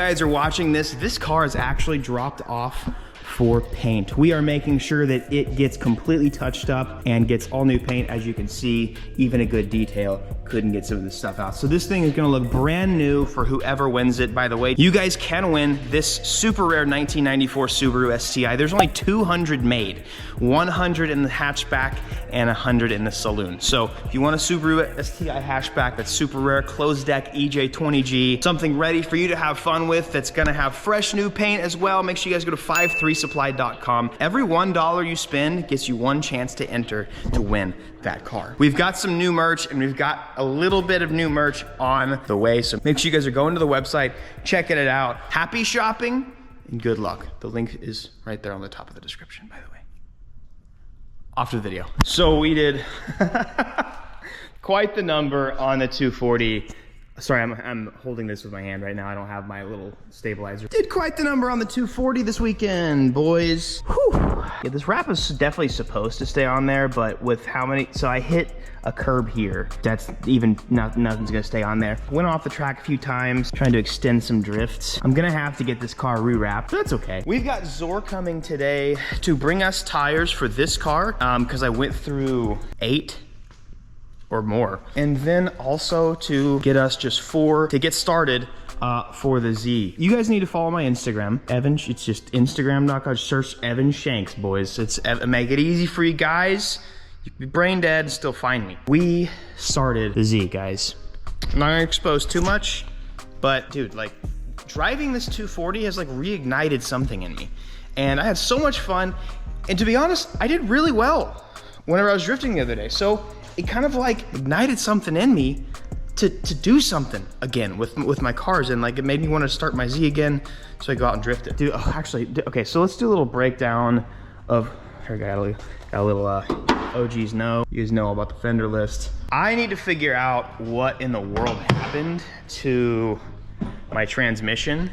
guys are watching this car is actually dropped off for paint. We are making sure that it gets completely touched up and gets all new paint. As you can see, even a good detail couldn't get some of this stuff out. So this thing is gonna look brand new for whoever wins it. By the way, you guys can win this super rare 1994 Subaru STI. There's only 200 made, 100 in the hatchback and 100 in the saloon. So if you want a Subaru STI hatchback that's super rare, closed deck EJ20G, something ready for you to have fun with, that's gonna have fresh new paint as well, make sure you guys go to 53supply.com. Every $1 you spend gets you one chance to enter to win that car. We've got some new merch, and we've got a little bit of new merch on the way, so make sure you guys are going to the website, checking it out. Happy shopping and good luck. The link is right there on the top of the description, by the way. Off to the video. So we did quite the number on the 240. Sorry, I'm holding this with my hand right now. I don't have my little stabilizer. Did quite the number on the 240 this weekend, boys. Whew. Yeah, this wrap is definitely supposed to stay on there, but with how many, so I hit a curb here. That's even, nothing's gonna stay on there. Went off the track a few times, trying to extend some drifts. I'm gonna have to get this car re-wrapped, but that's okay. We've got Zor coming today to bring us tires for this car, because I went through 8 or more. And then also to get us just 4 to get started for the Z. You guys need to follow my Instagram, Evan. It's just Instagram.com. Search Evan Shanks, boys. It's make it easy for you guys. You can be brain dead and still find me. We started the Z, guys. I'm not gonna expose too much, but dude, like driving this 240 has like reignited something in me. And I had so much fun. And to be honest, I did really well whenever I was drifting the other day. So it kind of like ignited something in me to do something again with my cars, and like it made me want to start my Z again, so I go out and drift it. Dude, oh, actually, okay, so let's do a little breakdown of, here we got a little OGs know. You guys know all about the fender list. I need to figure out what in the world happened to my transmission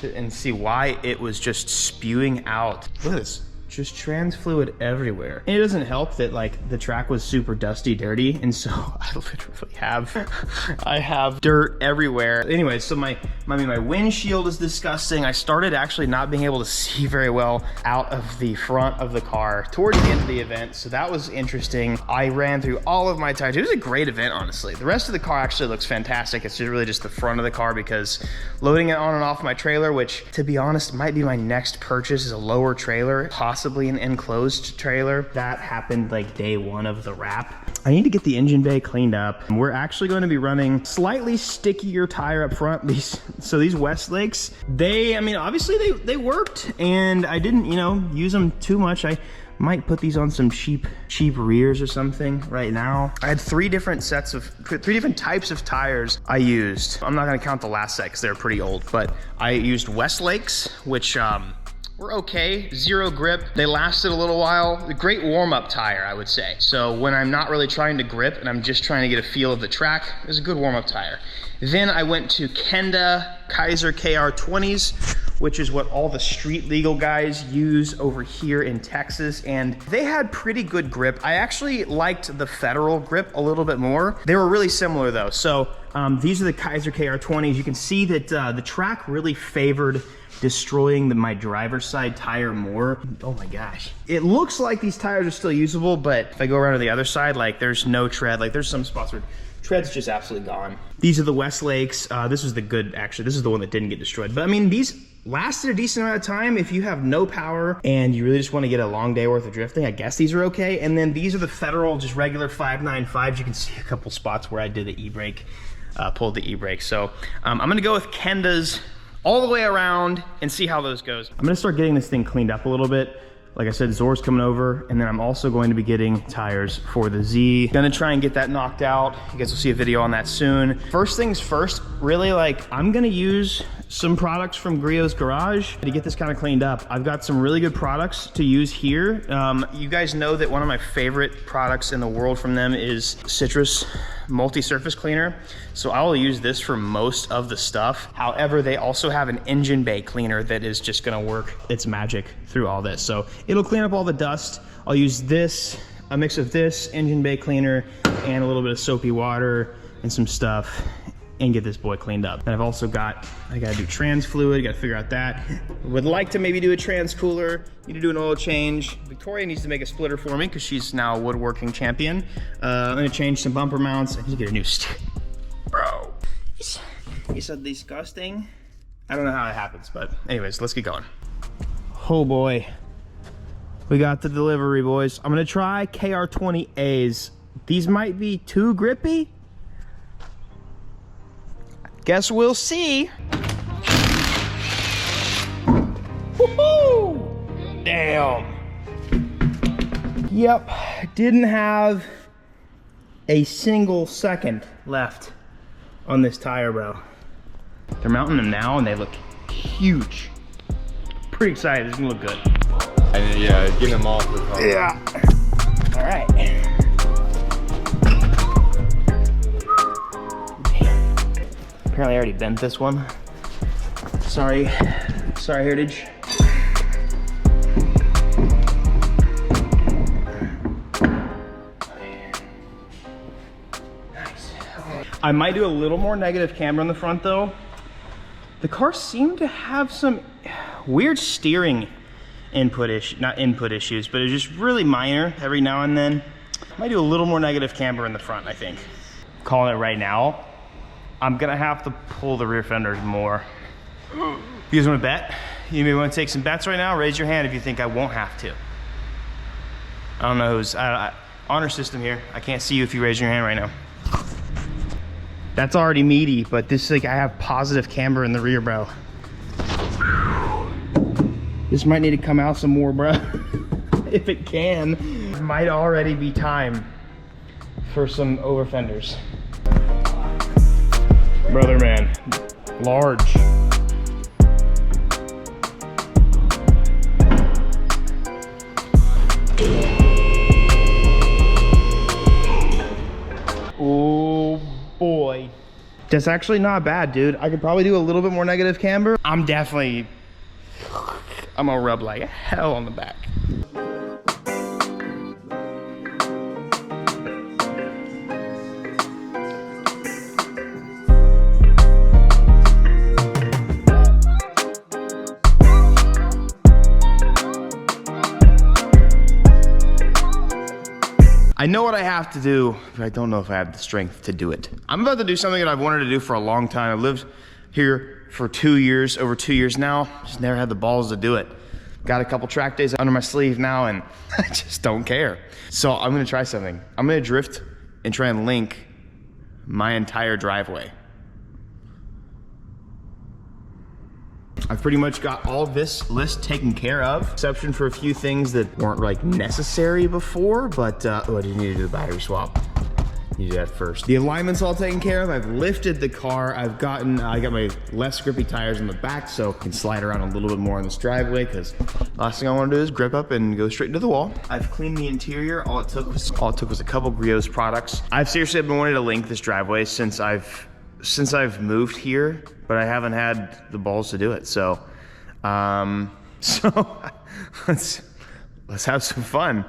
and see why it was just spewing out. Look at this. Just trans fluid everywhere. And it doesn't help that like the track was super dusty, dirty, and so I literally have dirt everywhere. Anyway, so my windshield is disgusting. I started actually not being able to see very well out of the front of the car towards the end of the event, so that was interesting. I ran through all of my tires. It was a great event, honestly. The rest of the car actually looks fantastic. It's really just the front of the car, because loading it on and off my trailer, which to be honest might be my next purchase, is a lower trailer, possibly an enclosed trailer. That happened like day 1 of the wrap. I need to get the engine bay cleaned up. We're actually going to be running slightly stickier tire up front. These Westlakes, I mean, obviously they worked, and I didn't, use them too much. I might put these on some cheap rears or something right now. I had 3 different types of tires I used. I'm not gonna count the last set because they're pretty old, but I used Westlakes, which were okay, 0 grip. They lasted a little while. A great warm-up tire, I would say. So when I'm not really trying to grip and I'm just trying to get a feel of the track, it's a good warm-up tire. Then I went to Kenda Kaiser KR20s, which is what all the street legal guys use over here in Texas, and they had pretty good grip. I actually liked the Federal grip a little bit more. They were really similar though. So these are the Kaiser KR20s. You can see that the track really favored destroying my driver's side tire more. Oh my gosh. It looks like these tires are still usable, but if I go around to the other side, like there's no tread. Like there's some spots where tread's just absolutely gone. These are the Westlakes. This is the good, actually, this is the one that didn't get destroyed. But I mean, these lasted a decent amount of time. If you have no power and you really just want to get a long day worth of drifting, I guess these are okay. And then these are the Federal, just regular 595s. You can see a couple spots where I did the e-brake, pulled the e-brake. So I'm gonna go with Kenda's all the way around and see how those goes. I'm gonna start getting this thing cleaned up a little bit. Like I said, Zor's coming over, and then I'm also going to be getting tires for the Z. Gonna try and get that knocked out. You guys will see a video on that soon. First things first, really, like, I'm gonna use some products from Griot's Garage to get this kind of cleaned up. I've got some really good products to use here. You guys know that one of my favorite products in the world from them is Citrus multi-surface cleaner. So I will use this for most of the stuff. However, they also have an engine bay cleaner that is just gonna work its magic through all this. So it'll clean up all the dust. I'll use this, a mix of this engine bay cleaner and a little bit of soapy water and some stuff. and get this boy cleaned up. And I've also got, I gotta do trans fluid, gotta figure out that. Would like to maybe do a trans cooler, need to do an oil change. Victoria needs to make a splitter for me because she's now a woodworking champion. I'm gonna change some bumper mounts. I need to get a new stick. Bro, it's so disgusting. I don't know how it happens, but anyways, let's get going. Oh boy, we got the delivery, boys. I'm gonna try KR20As. These might be too grippy. Guess we'll see. Woohoo! Damn. Yep, didn't have a single second left on this tire, bro. They're mounting them now and they look huge. Pretty excited, this is gonna look good. And yeah, get them off with home. Yeah. All right. Apparently I already bent this one. Sorry, Heritage. Nice. I might do a little more negative camber in the front though. The car seemed to have some weird steering not input issues, but it's just really minor every now and then. I might do a little more negative camber in the front, I think. Calling it right now. I'm gonna have to pull the rear fenders more. You guys wanna bet? You may wanna take some bets right now? Raise your hand if you think I won't have to. I don't know who's, honor system here. I can't see you if you raise your hand right now. That's already meaty, but this, like, I have positive camber in the rear, bro. This might need to come out some more, bro. If it can. It might already be time for some over fenders. Brother man, large. Oh boy. That's actually not bad, dude. I could probably do a little bit more negative camber. I'm gonna rub like hell on the back. I know what I have to do, but I don't know if I have the strength to do it. I'm about to do something that I've wanted to do for a long time. I've lived here for 2 years, over 2 years now. Just never had the balls to do it. Got a couple track days under my sleeve now and I just don't care. So I'm gonna try something. I'm gonna drift and try and link my entire driveway. I've pretty much got all this list taken care of, exception for a few things that weren't like necessary before, but oh, I did need to do the battery swap. Need to do that first. The alignment's all taken care of. I've lifted the car. I got my less grippy tires in the back so I can slide around a little bit more on this driveway because last thing I want to do is grip up and go straight into the wall. I've cleaned the interior. All it took was a couple Griot's products. I've seriously been wanting to link this driveway since I've moved here, but I haven't had the balls to do it. So, let's have some fun.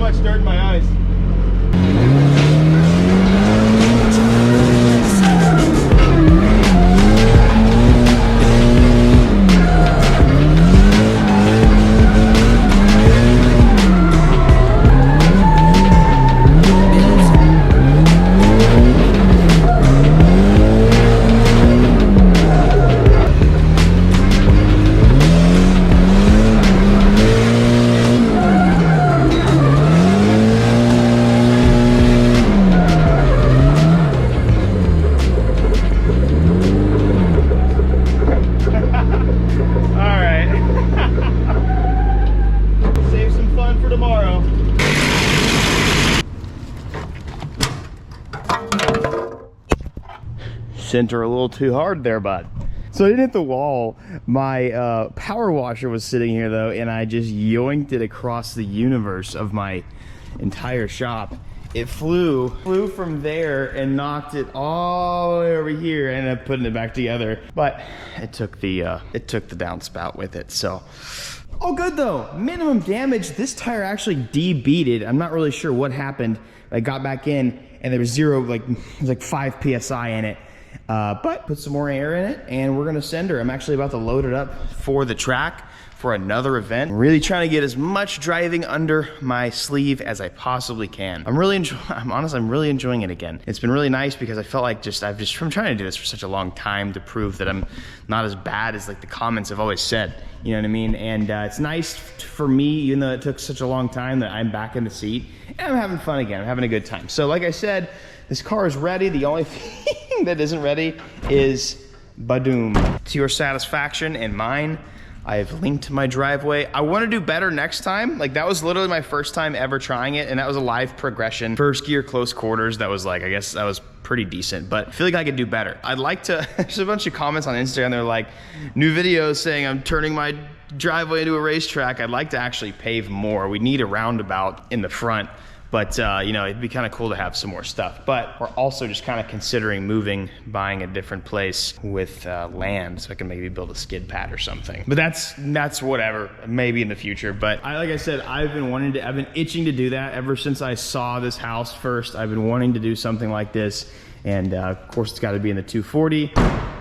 much dirt in my eyes. Center a little too hard there, bud. So I didn't hit the wall. My power washer was sitting here though, and I just yoinked it across the universe of my entire shop. It flew from there and knocked it all the way over here. I ended up putting it back together, but it took the downspout with it. So all good though. Minimum damage. This tire actually de-beaded. I'm not really sure what happened. I got back in and there was zero, like 5 PSI in it. But put some more air in it and we're gonna send her. I'm actually about to load it up for the track for another event. I'm really trying to get as much driving under my sleeve as I possibly can. I'm really enjoying it again. It's been really nice because I felt like I'm trying to do this for such a long time to prove that I'm not as bad as like the comments have always said. You know what I mean? And it's nice for me, even though it took such a long time, that I'm back in the seat and I'm having fun again. I'm having a good time. So like I said, this car is ready. The only thing that isn't ready is badoom. To your satisfaction and mine, I have linked my driveway. I want to do better next time. Like that was literally my first time ever trying it, and that was a live progression. First gear, close quarters. That was like, I guess that was pretty decent, but I feel like I could do better. I'd like to, there's a bunch of comments on Instagram. They're like, new videos saying I'm turning my driveway into a racetrack. I'd like to actually pave more. We need a roundabout in the front. But, you know, it'd be kind of cool to have some more stuff. But we're also just kind of considering buying a different place with land, so I can maybe build a skid pad or something. But that's whatever, maybe in the future. But like I said, I've been itching to do that ever since I saw this house first. I've been wanting to do something like this. And of course, it's got to be in the 240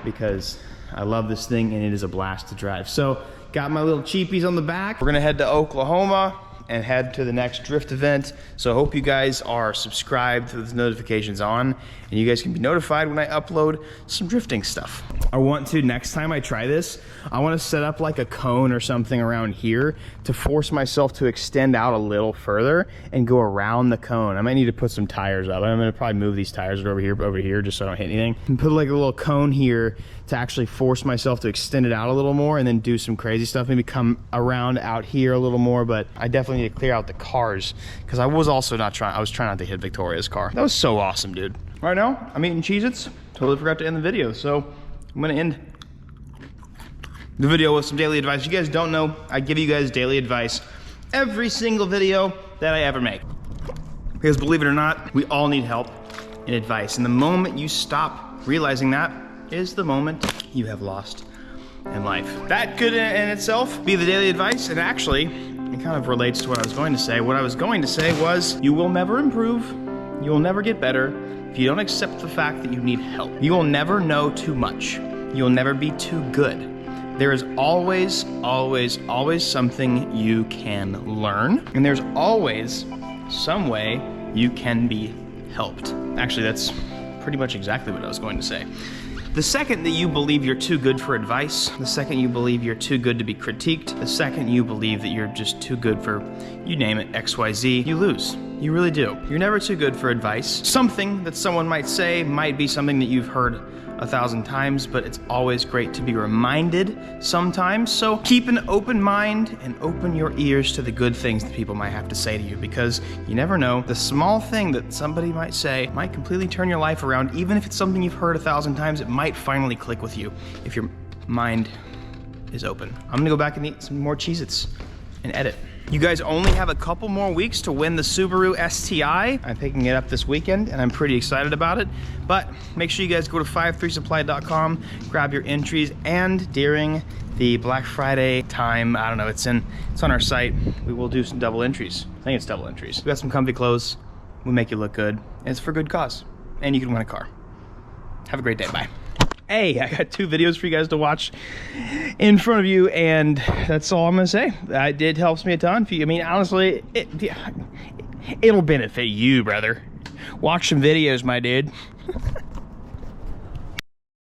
because I love this thing and it is a blast to drive. So got my little cheapies on the back. We're gonna head to Oklahoma and head to the next drift event. So I hope you guys are subscribed with the notifications on and you guys can be notified when I upload some drifting stuff. I want to, next time I try this, I want to set up like a cone or something around here to force myself to extend out a little further and go around the cone. I might need to put some tires up. I'm gonna probably move these tires over here just so I don't hit anything. And put like a little cone here to actually force myself to extend it out a little more and then do some crazy stuff. Maybe come around out here a little more, but I definitely need to clear out the cars because I was trying not to hit Victoria's car. That was so awesome, dude. Right now, I'm eating Cheez-Its. Totally forgot to end the video, so I'm gonna end the video with some daily advice. You guys don't know, I give you guys daily advice every single video that I ever make. Because believe it or not, we all need help and advice. And the moment you stop realizing that is the moment you have lost in life. That could in itself be the daily advice, and actually, it kind of relates to what I was going to say. What I was going to say was, you will never improve, you will never get better if you don't accept the fact that you need help. You will never know too much. You'll never be too good. There is always, always, always something you can learn, and there's always some way you can be helped. Actually, that's pretty much exactly what I was going to say. The second that you believe you're too good for advice, the second you believe you're too good to be critiqued, the second you believe that you're just too good for, you name it, XYZ, you lose. You really do. You're never too good for advice. Something that someone might say might be something that you've heard 1,000 times, but it's always great to be reminded sometimes. So keep an open mind and open your ears to the good things that people might have to say to you, because you never know. The small thing that somebody might say might completely turn your life around. Even if it's something you've heard 1,000 times, it might finally click with you if your mind is open. I'm gonna go back and eat some more Cheez-Its and edit. You guys only have a couple more weeks to win the Subaru STI. I'm picking it up this weekend and I'm pretty excited about it. But make sure you guys go to 53supply.com, grab your entries, and during the Black Friday time, I don't know, it's on our site, we will do some double entries. I think it's double entries. We got some comfy clothes, we make you look good, and it's for good cause. And you can win a car. Have a great day, bye. Hey, I got 2 videos for you guys to watch in front of you, and that's all I'm gonna say. It helps me a ton. I mean, honestly, it'll benefit you, brother. Watch some videos, my dude.